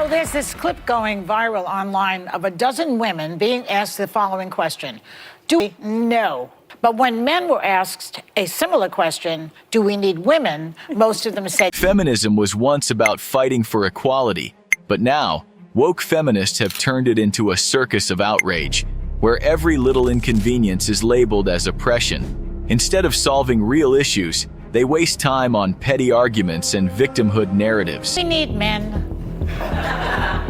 So there's this clip going viral online of a dozen women being asked the following question. Do we know? But when men were asked a similar question, do we need women? Most of them said feminism was once about fighting for equality, but now woke feminists have turned it into a circus of outrage, where every little inconvenience is labeled as oppression. Instead of solving real issues, they waste time on petty arguments and victimhood narratives. we need men.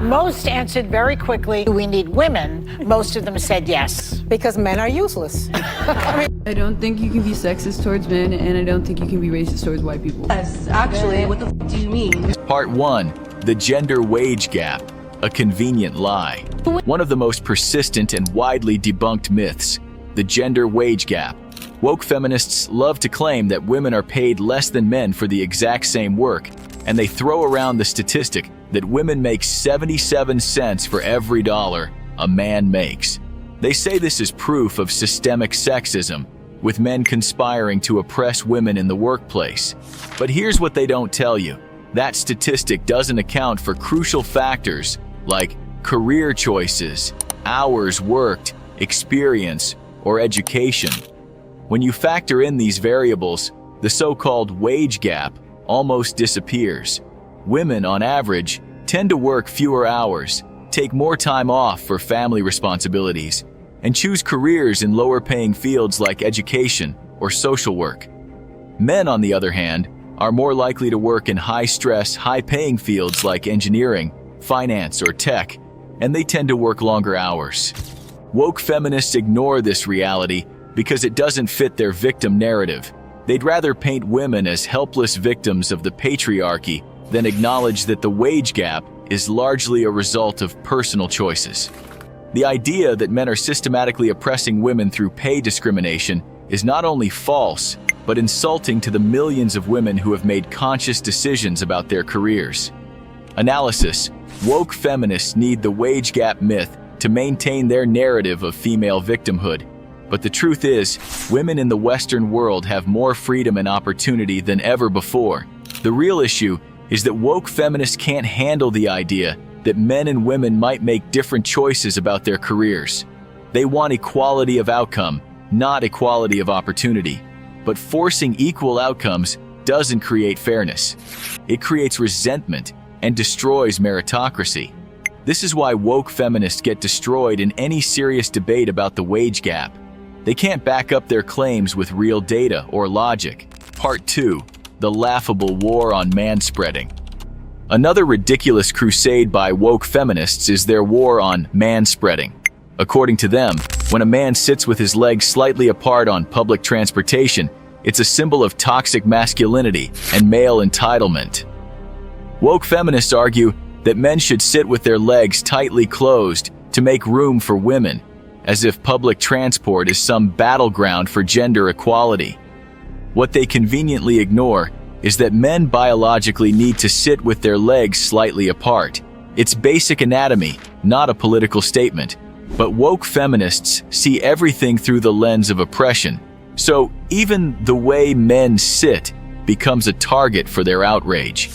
Most answered very quickly, do we need women? Most of them said yes. Because men are useless. I don't think you can be sexist towards men, and I don't think you can be racist towards white people. Yes, actually, what the f do you mean? Part 1. The gender wage gap, a convenient lie. One of the most persistent and widely debunked myths, the gender wage gap. Woke feminists love to claim that women are paid less than men for the exact same work, and they throw around the statistic that women make 77 cents for every dollar a man makes. They say this is proof of systemic sexism, with men conspiring to oppress women in the workplace. But here's what they don't tell you. That statistic doesn't account for crucial factors like career choices, hours worked, experience, or education. When you factor in these variables, the so-called wage gap almost disappears. Women, on average, tend to work fewer hours, take more time off for family responsibilities, and choose careers in lower-paying fields like education or social work. Men, on the other hand, are more likely to work in high-stress, high-paying fields like engineering, finance, or tech, and they tend to work longer hours. Woke feminists ignore this reality because it doesn't fit their victim narrative. They'd rather paint women as helpless victims of the patriarchy than acknowledge that the wage gap is largely a result of personal choices. The idea that men are systematically oppressing women through pay discrimination is not only false, but insulting to the millions of women who have made conscious decisions about their careers. Analysis: woke feminists need the wage gap myth to maintain their narrative of female victimhood. But the truth is, women in the Western world have more freedom and opportunity than ever before. The real issue is that woke feminists can't handle the idea that men and women might make different choices about their careers. They want equality of outcome, not equality of opportunity. But forcing equal outcomes doesn't create fairness. It creates resentment and destroys meritocracy. This is why woke feminists get destroyed in any serious debate about the wage gap. They can't back up their claims with real data or logic. Part 2. The laughable war on manspreading. Another ridiculous crusade by woke feminists is their war on manspreading. According to them, when a man sits with his legs slightly apart on public transportation, it's a symbol of toxic masculinity and male entitlement. Woke feminists argue that men should sit with their legs tightly closed to make room for women, as if public transport is some battleground for gender equality. What they conveniently ignore is that men biologically need to sit with their legs slightly apart. It's basic anatomy, not a political statement. But woke feminists see everything through the lens of oppression. So even the way men sit becomes a target for their outrage.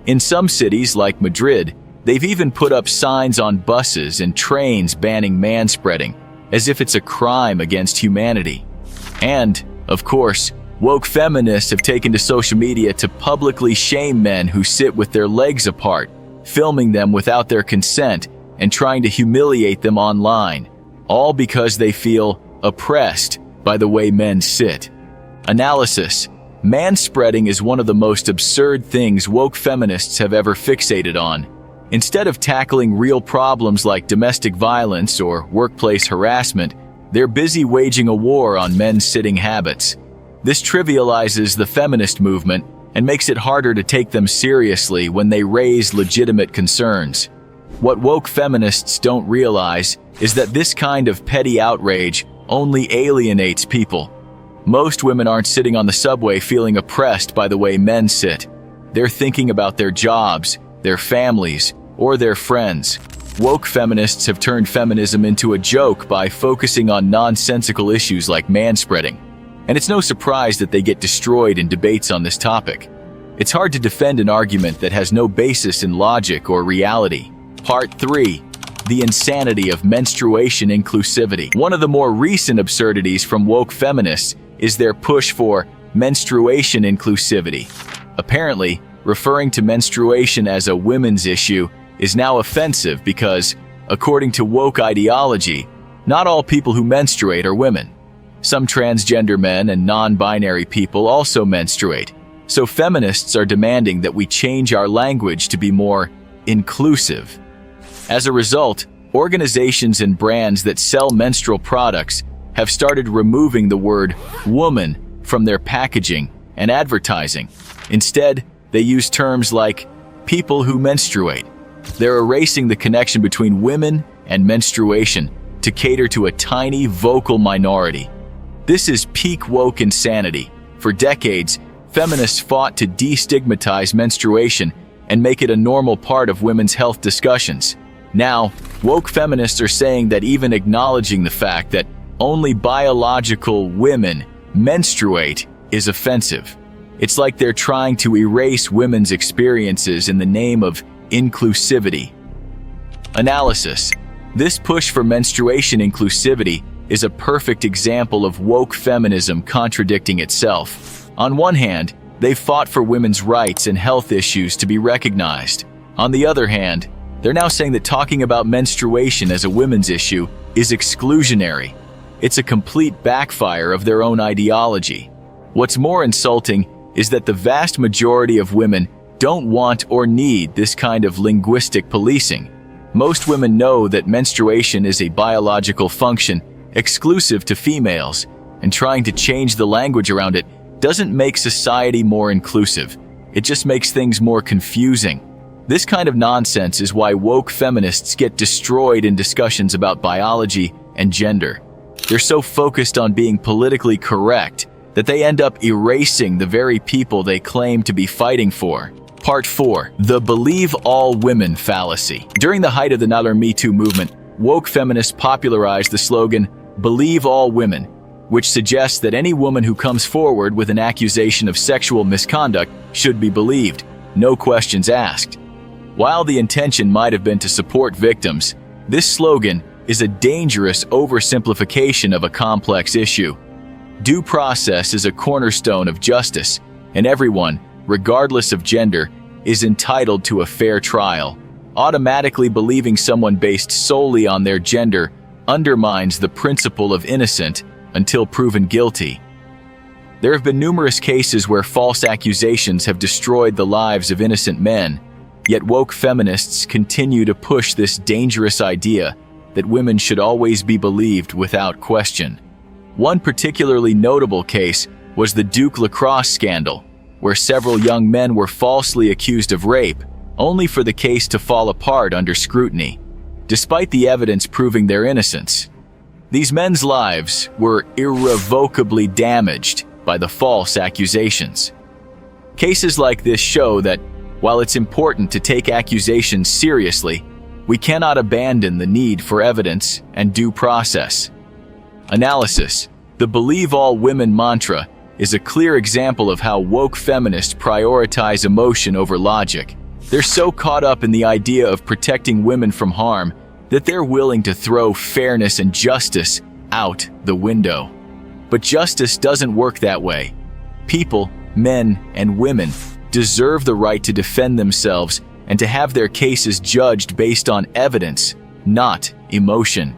In some cities like Madrid, they've even put up signs on buses and trains banning manspreading, as if it's a crime against humanity. And, of course, woke feminists have taken to social media to publicly shame men who sit with their legs apart, filming them without their consent and trying to humiliate them online, all because they feel oppressed by the way men sit. Analysis: manspreading is one of the most absurd things woke feminists have ever fixated on. Instead of tackling real problems like domestic violence or workplace harassment, they're busy waging a war on men's sitting habits. This trivializes the feminist movement and makes it harder to take them seriously when they raise legitimate concerns. What woke feminists don't realize is that this kind of petty outrage only alienates people. Most women aren't sitting on the subway feeling oppressed by the way men sit. They're thinking about their jobs, their families, or their friends. Woke feminists have turned feminism into a joke by focusing on nonsensical issues like manspreading. And it's no surprise that they get destroyed in debates on this topic. It's hard to defend an argument that has no basis in logic or reality. Part 3. The insanity of menstruation inclusivity. One of the more recent absurdities from woke feminists is their push for menstruation inclusivity. Apparently, referring to menstruation as a women's issue is now offensive because, according to woke ideology, not all people who menstruate are women. Some transgender men and non-binary people also menstruate, so feminists are demanding that we change our language to be more inclusive. As a result, organizations and brands that sell menstrual products have started removing the word woman from their packaging and advertising. Instead, they use terms like people who menstruate. They're erasing the connection between women and menstruation to cater to a tiny vocal minority. This is peak woke insanity. For decades, feminists fought to destigmatize menstruation and make it a normal part of women's health discussions. Now, woke feminists are saying that even acknowledging the fact that only biological women menstruate is offensive. It's like they're trying to erase women's experiences in the name of inclusivity. Analysis. This push for menstruation inclusivity is a perfect example of woke feminism contradicting itself. On one hand, they've fought for women's rights and health issues to be recognized. On the other hand, they're now saying that talking about menstruation as a women's issue is exclusionary. It's a complete backfire of their own ideology. What's more insulting is that the vast majority of women don't want or need this kind of linguistic policing. Most women know that menstruation is a biological function exclusive to females, and trying to change the language around it doesn't make society more inclusive. It just makes things more confusing. This kind of nonsense is why woke feminists get destroyed in discussions about biology and gender. They're so focused on being politically correct that they end up erasing the very people they claim to be fighting for. Part 4. The Believe All Women Fallacy. During the height of the Nalar Me Too movement, woke feminists popularized the slogan, "Believe all women," which suggests that any woman who comes forward with an accusation of sexual misconduct should be believed, no questions asked. While the intention might have been to support victims, this slogan is a dangerous oversimplification of a complex issue. Due process is a cornerstone of justice, and everyone, regardless of gender, is entitled to a fair trial. Automatically believing someone based solely on their gender undermines the principle of innocent until proven guilty. There have been numerous cases where false accusations have destroyed the lives of innocent men, yet woke feminists continue to push this dangerous idea that women should always be believed without question. One particularly notable case was the Duke lacrosse scandal, where several young men were falsely accused of rape, only for the case to fall apart under scrutiny, despite the evidence proving their innocence. These men's lives were irrevocably damaged by the false accusations. Cases like this show that, while it's important to take accusations seriously, we cannot abandon the need for evidence and due process. Analysis. The Believe All Women mantra is a clear example of how woke feminists prioritize emotion over logic. They're so caught up in the idea of protecting women from harm that they're willing to throw fairness and justice out the window. But justice doesn't work that way. People, men and women, deserve the right to defend themselves and to have their cases judged based on evidence, not emotion.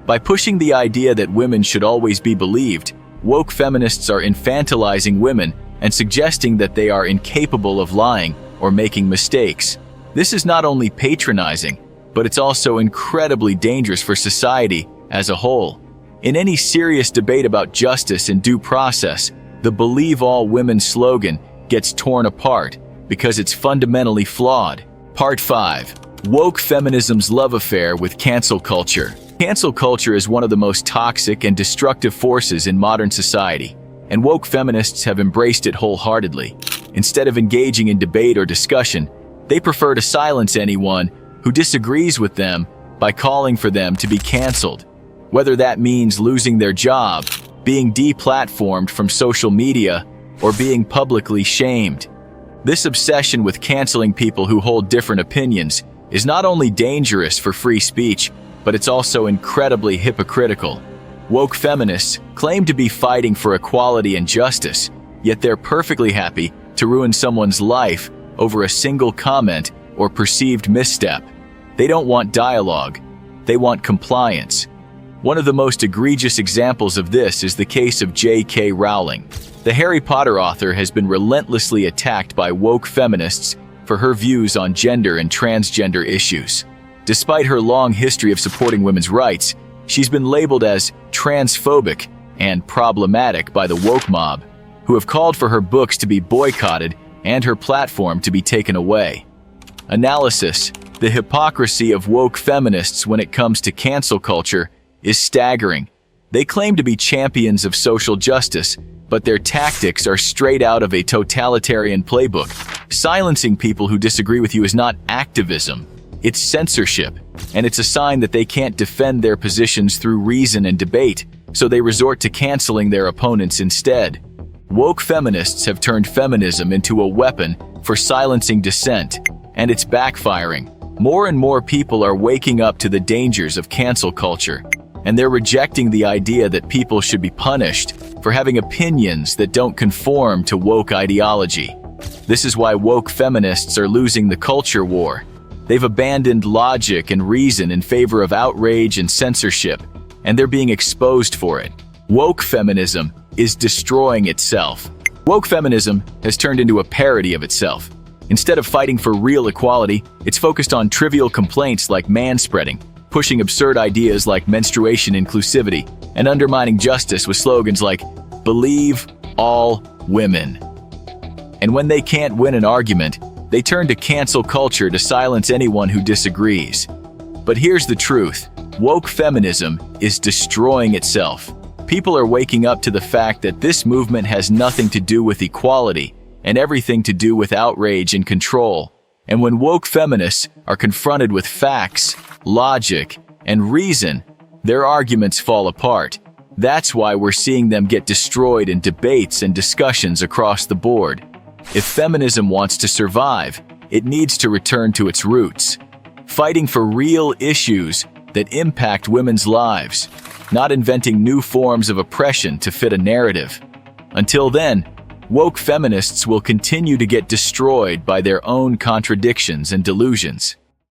By pushing the idea that women should always be believed, woke feminists are infantilizing women and suggesting that they are incapable of lying or making mistakes. This is not only patronizing, but it's also incredibly dangerous for society as a whole. In any serious debate about justice and due process, the Believe All Women slogan gets torn apart because it's fundamentally flawed. Part 5. Woke feminism's love affair with cancel culture. Cancel culture is one of the most toxic and destructive forces in modern society, and woke feminists have embraced it wholeheartedly. Instead of engaging in debate or discussion, they prefer to silence anyone who disagrees with them by calling for them to be canceled, whether that means losing their job, being deplatformed from social media, or being publicly shamed. This obsession with canceling people who hold different opinions is not only dangerous for free speech, but it's also incredibly hypocritical. Woke feminists claim to be fighting for equality and justice, yet they're perfectly happy to ruin someone's life over a single comment or perceived misstep. They don't want dialogue, they want compliance. One of the most egregious examples of this is the case of J.K. Rowling. The Harry Potter author has been relentlessly attacked by woke feminists for her views on gender and transgender issues. Despite her long history of supporting women's rights, she's been labeled as transphobic and problematic by the woke mob, who have called for her books to be boycotted and her platform to be taken away. Analysis: the hypocrisy of woke feminists when it comes to cancel culture is staggering. They claim to be champions of social justice, but their tactics are straight out of a totalitarian playbook. Silencing people who disagree with you is not activism, it's censorship, and it's a sign that they can't defend their positions through reason and debate, so they resort to canceling their opponents instead. Woke feminists have turned feminism into a weapon for silencing dissent, and it's backfiring. More and more people are waking up to the dangers of cancel culture, and they're rejecting the idea that people should be punished for having opinions that don't conform to woke ideology. This is why woke feminists are losing the culture war. They've abandoned logic and reason in favor of outrage and censorship, and they're being exposed for it. Woke feminism is destroying itself. Woke feminism has turned into a parody of itself. Instead of fighting for real equality, it's focused on trivial complaints like manspreading, pushing absurd ideas like menstruation inclusivity, and undermining justice with slogans like, "Believe all women." And when they can't win an argument, they turn to cancel culture to silence anyone who disagrees. But here's the truth: woke feminism is destroying itself. People are waking up to the fact that this movement has nothing to do with equality and everything to do with outrage and control. And when woke feminists are confronted with facts, logic, and reason, their arguments fall apart. That's why we're seeing them get destroyed in debates and discussions across the board. If feminism wants to survive, it needs to return to its roots, fighting for real issues that impact women's lives, not inventing new forms of oppression to fit a narrative. Until then, woke feminists will continue to get destroyed by their own contradictions and delusions.